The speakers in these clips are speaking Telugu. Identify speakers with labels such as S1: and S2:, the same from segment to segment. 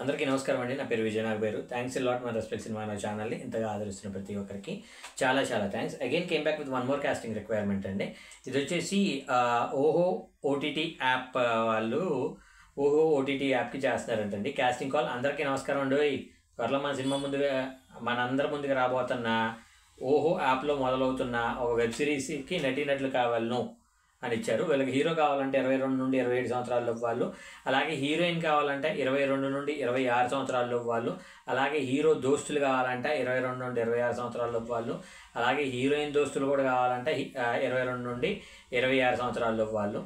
S1: అందరికీ నమస్కారం అండి. నా పేరు Vijay Nagaberu. Thanks a lot మన రెస్పెక్ట్ సినిమా నా ఛానల్ని ఇంతగా ఆదరిస్తున్న ప్రతి ఒక్కరికి చాలా చాలా thanks. Again came back with one more casting requirement అండి. ఇది వచ్చేసి ఓహో ఓటీటీ యాప్ వాళ్ళు ఓహో ఓటీటీ యాప్కి చేస్తున్నారంటండి కాస్టింగ్ కాల్. అందరికీ నమస్కారం అండి. త్వరలో మన సినిమా మనందరి ముందుగా రాబోతున్న ఓహో యాప్లో మొదలవుతున్న ఒక వెబ్ సిరీస్కి నటీనటులు కావాలను అని ఇచ్చారు. వీళ్ళకి హీరో కావాలంటే 22 నుండి 27 సంవత్సరాలలోపు వాళ్ళు, అలాగే హీరోయిన్ కావాలంటే 22 నుండి 26 సంవత్సరాలలోపు వాళ్ళు, అలాగే హీరో దోస్తులు కావాలంటే 22 నుండి 26 సంవత్సరాలలోపు వాళ్ళు, అలాగే హీరోయిన్ దోస్తులు కూడా కావాలంటే 22 నుండి 26 సంవత్సరాలలోపు వాళ్ళు.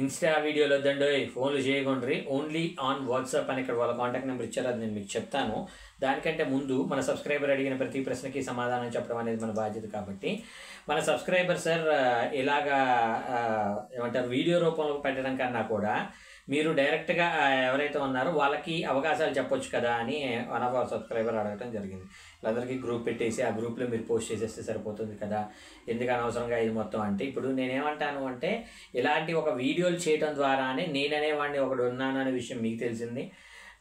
S1: ఇన్స్టా వీడియోలో వద్దండి, ఫోన్లు చేయకుండ్రి, ఓన్లీ ఆన్ వాట్సాప్ అని ఇక్కడ వాళ్ళ కాంటాక్ట్ నెంబర్ ఇచ్చారు, అది నేను మీకు చెప్తాను. దానికంటే ముందు మన సబ్స్క్రైబర్ అడిగిన ప్రతి ప్రశ్నకి సమాధానం చెప్పడం అనేది మన బాధ్యత. కాబట్టి మన సబ్స్క్రైబర్ సార్ ఇలాగా ఏమంటారు వీడియో రూపంలో పెట్టడం కన్నా కూడా మీరు డైరెక్ట్గా ఎవరైతే ఉన్నారో వాళ్ళకి అవకాశాలు చెప్పొచ్చు కదా అని వన్ ఆఫ్ అవర్ సబ్స్క్రైబర్ అడగటం జరిగింది. అందరికీ గ్రూప్ పెట్టేసి ఆ గ్రూప్లో మీరు పోస్ట్ చేసేస్తే సరిపోతుంది కదా, ఎందుకు అనవసరంగా ఇది మొత్తం అంటే. ఇప్పుడు నేనేమంటాను అంటే, ఇలాంటి ఒక వీడియోలు చేయడం ద్వారానే నేననేవాడిని ఒకడు ఉన్నాను అనే విషయం మీకు తెలిసింది,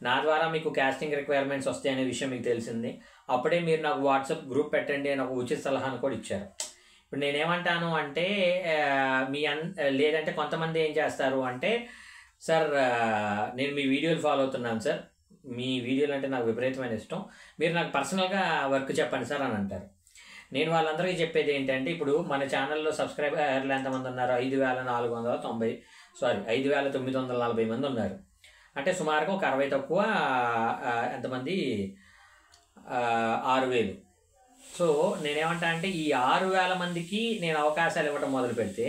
S1: నా ద్వారా మీకు కాస్టింగ్ రిక్వైర్మెంట్స్ వస్తాయి అనే విషయం మీకు తెలిసింది. అప్పుడే మీరు నాకు వాట్సాప్ గ్రూప్ పెట్టండి అని ఒక ఉచిత సలహాను కూడా ఇచ్చారు. ఇప్పుడు నేనేమంటాను అంటే లేదంటే కొంతమంది ఏం చేస్తారు అంటే, సార్ నేను మీ వీడియోలు ఫాలో అవుతున్నాను సార్, మీ వీడియోలు అంటే నాకు విపరీతమైన ఇష్టం, మీరు నాకు పర్సనల్గా వర్క్ చెప్పండి సార్ అని అంటారు. నేను వాళ్ళందరికీ చెప్పేది ఏంటంటే, ఇప్పుడు మన ఛానల్లో సబ్స్క్రైబర్లు ఎంతమంది ఉన్నారు? 5,940 మంది ఉన్నారు. అంటే సుమారుగా ఒక 60 తక్కువ ఎంతమంది 6,000. సో నేనేమంటా అంటే, ఈ 6,000 మందికి నేను అవకాశాలు ఇవ్వడం మొదలు పెడితే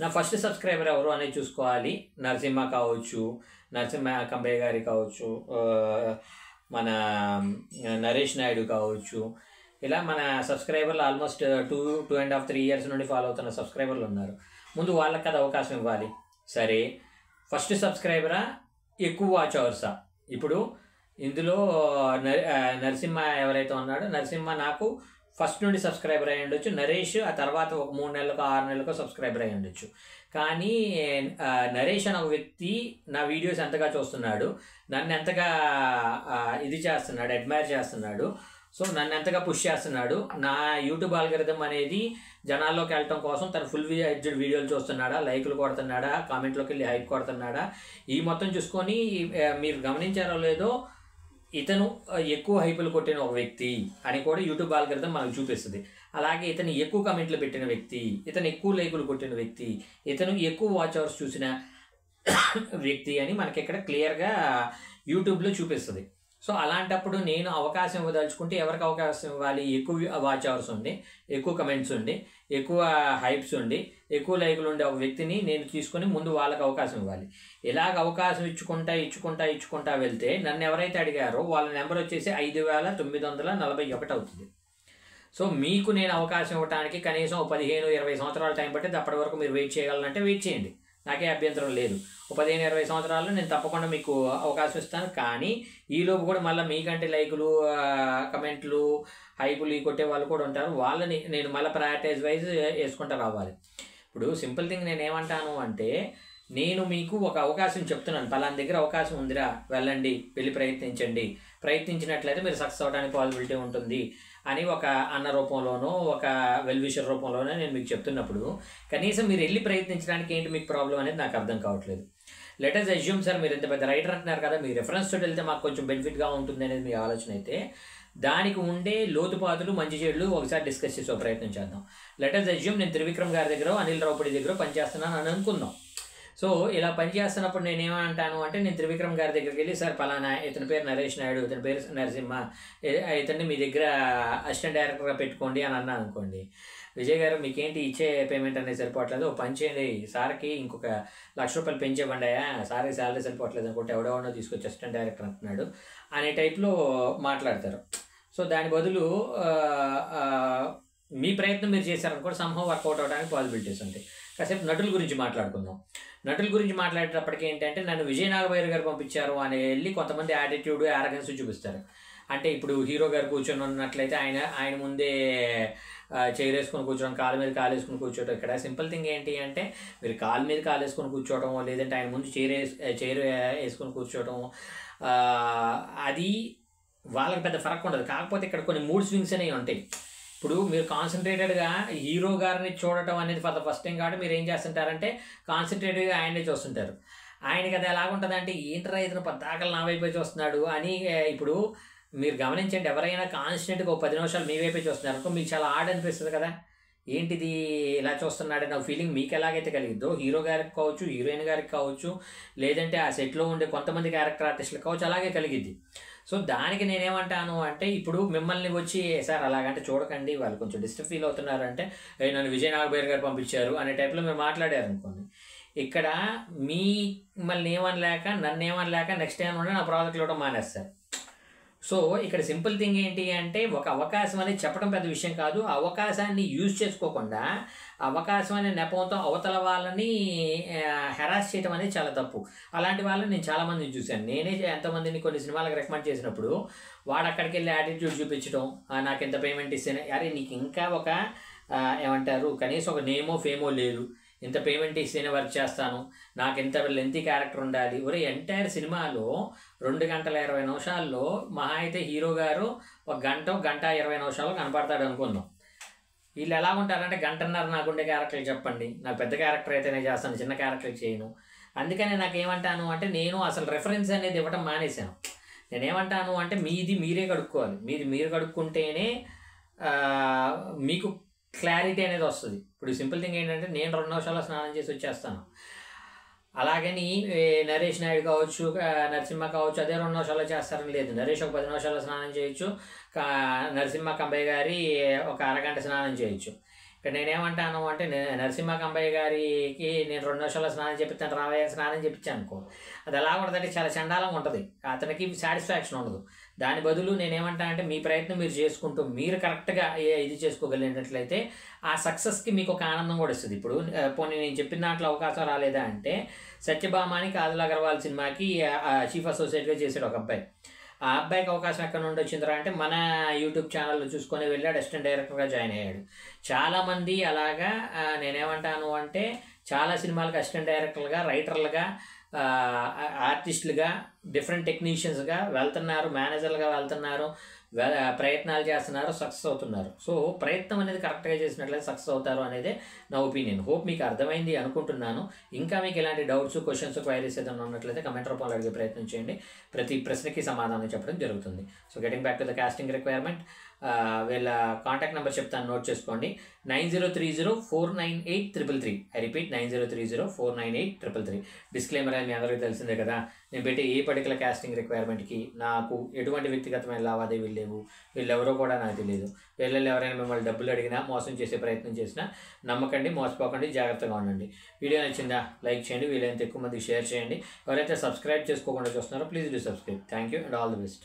S1: నా ఫస్ట్ సబ్స్క్రైబర్ ఎవరు అనేది చూసుకోవాలి. నరసింహ కావచ్చు, నరసింహ కంబయ్య గారి కావచ్చు, మన నరేష్ నాయుడు కావచ్చు, ఇలా మన సబ్స్క్రైబర్లు ఆల్మోస్ట్ 2.5-3 ఇయర్స్ నుండి ఫాలో అవుతున్న సబ్స్క్రైబర్లు ఉన్నారు. ముందు వాళ్ళకి కదా అవకాశం ఇవ్వాలి. సరే, ఫస్ట్ సబ్స్క్రైబరా ఎక్కువ వాచ్ అవర్సా? ఇప్పుడు ఇందులో నరసింహ ఎవరైతే ఉన్నాడో, నరసింహ నాకు ఫస్ట్ నుండి సబ్స్క్రైబర్ అయ్యి ఉండొచ్చు, నరేష్ ఆ తర్వాత ఒక 3 నెలలకు 6 నెలలకు సబ్స్క్రైబర్ అయ్యి ఉండొచ్చు. కానీ నరేష్ అనే ఒక వ్యక్తి నా వీడియోస్ ఎంతగా చూస్తున్నాడు, నన్ను ఎంతగా ఇది చేస్తున్నాడు, అడ్మైర్ చేస్తున్నాడు, సో నన్ను ఎంతగా పుష్ చేస్తున్నాడు, నా యూట్యూబ్ ఆల్గరిథం అనేది జనాల్లోకి వెళ్ళటం కోసం తను ఫుల్ ఎడ్జ్డ్ వీడియోలు చూస్తున్నాడా, లైకులు కొడుతున్నాడా, కామెంట్లోకి వెళ్ళి హైప్ కొడుతున్నాడా, ఈ మొత్తం చూసుకొని మీరు గమనించారో లేదో, ఇతను ఎక్కువ హైపులు కొట్టిన ఒక వ్యక్తి అని కూడా యూట్యూబ్ ఆల్గరిథం మనకు చూపిస్తుంది. అలాగే ఇతను ఎక్కువ కామెంట్లు పెట్టిన వ్యక్తి, ఇతను ఎక్కువ లైకులు కొట్టిన వ్యక్తి, ఇతను ఎక్కువ వాచ్ అవర్స్ చూసిన వ్యక్తి అని మనకి ఇక్కడ క్లియర్గా యూట్యూబ్లో చూపిస్తుంది. సో అలాంటప్పుడు నేను అవకాశం ఇవ్వదలుచుకుంటే ఎవరికి అవకాశం ఇవ్వాలి? ఎక్కువ వాచ్ అవర్స్ ఉండి, ఎక్కువ కమెంట్స్ ఉండి, ఎక్కువ హైప్స్ ఉండి, ఎక్కువ లైకులు ఉండే ఒక వ్యక్తిని నేను తీసుకొని ముందు వాళ్ళకి అవకాశం ఇవ్వాలి. ఇలాగ అవకాశం ఇచ్చుకుంటా వెళ్తే నన్ను ఎవరైతే అడిగారో వాళ్ళ నెంబర్ వచ్చేసి 5,941 అవుతుంది. సో మీకు నేను అవకాశం ఇవ్వడానికి కనీసం 15-20 సంవత్సరాల టైం పట్టింది. అప్పటి వరకు మీరు వెయిట్ చేయగలనంటే వెయిట్ చేయండి, నాకే అభ్యంతరం లేదు. 15-20 సంవత్సరాల్లో నేను తప్పకుండా మీకు అవకాశం ఇస్తాను. కానీ ఈలోపు కూడా మళ్ళీ మీకంటే లైకులు, కమెంట్లు, హైపులు కొట్టే వాళ్ళు కూడా ఉంటారు. వాళ్ళని నేను మళ్ళీ ప్రయారిటైజ్ వైజ్ వేసుకుంటూ రావాలి. ఇప్పుడు సింపుల్ థింగ్ నేను ఏమంటాను అంటే, నేను మీకు ఒక అవకాశం చెప్తున్నాను, పలానా దగ్గర అవకాశం ఉందిరా, వెళ్ళండి, వెళ్ళి ప్రయత్నించినట్లయితే మీరు సక్సెస్ అవ్వడానికి పాసిబిలిటీ ఉంటుంది అని ఒక అన్న రూపంలోనో ఒక వెల్ విషర్ రూపంలోనో నేను మీకు చెప్తున్నప్పుడు, కనీసం మీరు వెళ్ళి ప్రయత్నించడానికి ఏంటి మీకు ప్రాబ్లం అనేది నాకు అర్థం కావట్లేదు. లెట్ అస్ అస్యూమ్ సార్, మీరు ఇంత పెద్ద రైటర్ అంటున్నారు కదా, మీ రెఫరెన్స్ తోటి వెళ్తే మాకు కొంచెం బెనిఫిట్గా ఉంటుంది అనేది మీ ఆలోచన అయితే, దానికి ఉండే లోతుపాతులు మంచి చెడులు ఒకసారి డిస్కస్ చేసే ప్రయత్నం చేద్దాం. లెట్ అస్ అస్యూమ్ నేను త్రివిక్రమ్ గారి దగ్గర, అనిల్ రావుపూడి దగ్గర పనిచేస్తున్నాను అని అనుకుందాం. సో ఇలా పనిచేస్తున్నప్పుడు నేనేమంటాను అంటే, నేను త్రివిక్రమ్ గారి దగ్గరికి వెళ్ళి, సార్ పలానా ఇతని పేరు నరేష్ నాయుడు, ఇతని పేరు నరసింహ, ఇతన్ని మీ దగ్గర అసిస్టెంట్ డైరెక్టర్గా పెట్టుకోండి అని అన్నాను అనుకోండి. విజయ్ గారు మీకేంటి ఇచ్చే పేమెంట్ అనేది సరిపోవట్లేదు, ఓ పని చేయండి, సార్కి ఇంకొక 1,00,000 రూపాయలు పెంచేవ్వండి, సార్కి శాలరీ సరిపోవట్లేదు అనుకుంటే ఎవడెవడో తీసుకొచ్చి అసిస్టెంట్ డైరెక్టర్ అంటున్నాడు అనే టైప్లో మాట్లాడతారు. సో దాని బదులు మీ ప్రయత్నం మీరు చేశారనుకోండి, సంహవ్ వర్కౌట్ అవడానికి పాసిబిలిటీస్ ఉంటాయి. కాసేపు నటుల గురించి మాట్లాడుకుందాం. నటుల గురించి మాట్లాడేటప్పటికి ఏంటంటే, నన్ను విజయ్ నాగబైర్ గారు పంపించారు అని వెళ్ళి కొంతమంది యాటిట్యూడ్, యారగెన్స్ చూపిస్తారు. అంటే ఇప్పుడు హీరో గారు కూర్చొని ఉన్నట్లయితే ఆయన ముందే చైర్ వేసుకొని కూర్చోవడం, కాలు మీద కాలు వేసుకొని కూర్చోవడం. ఇక్కడ సింపుల్ థింగ్ ఏంటి అంటే మీరు కాలు మీద కాలు వేసుకొని కూర్చోవడం, లేదంటే ఆయన ముందు చైర్ వేసుకొని కూర్చోవడం, అది వాళ్ళకి పెద్ద ఫరక్ ఉండదు. కాకపోతే ఇక్కడ కొన్ని మూడ్ స్వింగ్స్ అనేవి ఉంటాయి. ఇప్పుడు మీరు కాన్సన్ట్రేటెడ్గా హీరో గారిని చూడటం అనేది ఫర్ ద ఫస్ట్ టైం కాబట్టి మీరు ఏం చేస్తుంటారంటే కాన్సన్ట్రేటెడ్గా ఆయనే చూస్తుంటారు. ఆయనకి అది ఎలాగుంటుందంటే ఏంటరా ఇతను పద్దాకలు నా వైపే చూస్తున్నాడు అని. ఇప్పుడు మీరు గమనించండి, ఎవరైనా కాన్స్టెంట్గా ఒక 10 నిమిషాలు మీ వైపే చూస్తున్నారు అనుకో, మీకు చాలా ఆడ్ అనిపిస్తుంది కదా, ఏంటిది ఇలా చూస్తున్నాడని నా ఫీలింగ్ మీకు ఎలాగైతే కలిగిద్దో హీరో గారికి కావచ్చు, హీరోయిన్ గారికి కావచ్చు, లేదంటే ఆ సెట్లో ఉండే కొంతమంది క్యారెక్టర్ ఆర్టిస్టులకు కావచ్చు, అలాగే కలిగిద్ది. సో దానికి నేనేమంటాను అంటే ఇప్పుడు మిమ్మల్ని వచ్చి సార్ అలాగంటే చూడకండి, వాళ్ళు కొంచెం డిస్టర్బ్ ఫీల్ అవుతున్నారంటే నన్ను విజయ్ నాగబైర్ గారు పంపించారు అనే టైప్లో మీరు మాట్లాడారు అనుకోండి, ఇక్కడ మిమ్మల్ని ఏమనలేక నన్ను ఏమనలేక నెక్స్ట్ టైం ఉంటే నా ప్రాజెక్ట్ ఇవ్వడం మానేస్తారు. సో ఇక్కడ సింపుల్ థింగ్ ఏంటి అంటే ఒక అవకాశం అనేది చెప్పడం పెద్ద విషయం కాదు. ఆ అవకాశాన్ని యూజ్ చేసుకోకుండా అవకాశం అనే నెపంతో అవతల వాళ్ళని హెరాస్ చేయడం అనేది చాలా తప్పు. అలాంటి వాళ్ళని నేను చాలామందిని చూశాను. నేనే ఎంతమందిని కొన్ని సినిమాలకు రికమెండ్ చేసినప్పుడు వాడు అక్కడికి వెళ్ళి యాటిట్యూడ్ చూపించడం, నాకు ఎంత పేమెంట్ ఇస్తేనే, అరే నీకు ఇంకా ఒక ఏమంటారు కనీసం ఒక నేమో ఫేమో లేదు, ఇంత పేమెంట్ ఇస్తేనే వర్క్ చేస్తాను, నాకు ఇంత లెంతీ క్యారెక్టర్ ఉండాలి. ఒరే ఎంటైర్ సినిమాలో 2 గంటల 20 నిమిషాల్లో మహా అయితే హీరో గారు 1 గంట 20 నిమిషాలు కనపడతాడు అనుకుందాం. వీళ్ళు ఎలా ఉంటారంటే గంటన్నర నాకుండే క్యారెక్టర్లు చెప్పండి, నాకు పెద్ద క్యారెక్టర్ అయితేనే చేస్తాను, చిన్న క్యారెక్టర్ చేయను. అందుకని నాకు ఏమంటాను అంటే నేను అసలు రెఫరెన్స్ అనేది ఇవ్వటం మానేశాను. నేనేమంటాను అంటే మీది మీరే కడుక్కోవాలి, మీరు కడుక్కుంటేనే మీకు క్లారిటీ అనేది వస్తుంది. ఇప్పుడు సింపుల్ థింగ్ ఏంటంటే నేను 2 నిమిషాల్లో స్నానం చేసి వచ్చేస్తాను, అలాగని నరేష్ నాయుడు కావచ్చు, నరసింహ కావచ్చు అదే 2 నిమిషాల్లో చేస్తారని లేదు. నరేష్ ఒక 10 నిమిషాల్లో స్నానం చేయొచ్చు, నరసింహ కంబయ్య గారి ఒక అరగంట స్నానం చేయొచ్చు. ఇక్కడ నేనేమంటాను అంటే నరసింహ కంబయ్య గారికి నేను 2 నిమిషాల్లో స్నానం చేపిస్తాను, రావయ్య స్నానం చేపించాను అనుకో, అది ఎలా ఉంటుందంటే చాలా చండాలంగా ఉంటుంది, అతనికి సాటిస్ఫాక్షన్ ఉండదు. దాని బదులు నేనేమంటాను అంటే మీ ప్రయత్నం మీరు చేసుకుంటూ మీరు కరెక్ట్గా ఇది చేసుకోగలిగినట్లయితే ఆ సక్సెస్కి మీకు ఒక ఆనందం కూడా ఇస్తుంది. ఇప్పుడు పోనీ నేను చెప్పిన దాంట్లో అవకాశం రాలేదా అంటే సత్యభామాని కాజల్ అగర్వాల్ సినిమాకి చీఫ్ అసోసియేట్గా చేశాడు ఒక అబ్బాయి. ఆ అబ్బాయికి అవకాశం ఎక్కడ నుండి వచ్చిందిరా అంటే మన యూట్యూబ్ ఛానల్లో చూసుకొని వెళ్ళాడు, అసిస్టెంట్ డైరెక్టర్గా జాయిన్ అయ్యాడు. చాలామంది అలాగా నేనేమంటాను అంటే చాలా సినిమాలకు అసిస్టెంట్ డైరెక్టర్లుగా, రైటర్లుగా, ఆర్టిస్టులుగా, డిఫరెంట్ టెక్నీషియన్స్గా వెళ్తున్నారు, మేనేజర్లుగా వెళ్తున్నారు, ప్రయత్నాలు చేస్తున్నారు, సక్సెస్ అవుతున్నారు. సో ప్రయత్నం అనేది కరెక్ట్గా చేసినట్లయితే సక్సెస్ అవుతారు అనేది నా ఒపీనియన్. హోప్ మీకు అర్థమైంది అనుకుంటున్నాను. ఇంకా మీకు ఎలాంటి డౌట్స్, క్వశ్చన్స్, క్వైరీస్ ఏదైనా ఉన్నట్లయితే కమెంట్ రూపంలో అడిగే ప్రయత్నం చేయండి. ప్రతి ప్రశ్నకి సమాధానం చెప్పడం జరుగుతుంది. So getting back to the casting requirement, వీళ్ళ కాంటాక్ట్ నెంబర్ చెప్తాను, నోట్ చేసుకోండి. 9030498333. I repeat 9030498333. డిస్క్లైమర్ అని మీ అందరికీ తెలిసిందే కదా, నేను పెట్టే ఏ పర్టికులర్ కాస్టింగ్ రిక్వైర్మెంట్కి నాకు ఎటువంటి వ్యక్తిగతమైన లావాదేవీలు లేవు, వీళ్ళెవరో కూడా నాకు తెలియదు. వీళ్ళలో ఎవరైనా మిమ్మల్ని డబ్బులు అడిగినా, మోసం చేసే ప్రయత్నం చేసినా నమ్మకండి, మోసపోకండి, జాగ్రత్తగా ఉండండి. వీడియో నచ్చిందా లైక్ చేయండి, వీలైనంత ఎక్కువ మందికి షేర్ చేయండి. ఎవరైతే సబ్స్క్రైబ్ చేసుకోకుండా చూస్తున్నారో please do subscribe. Thank you and all the best.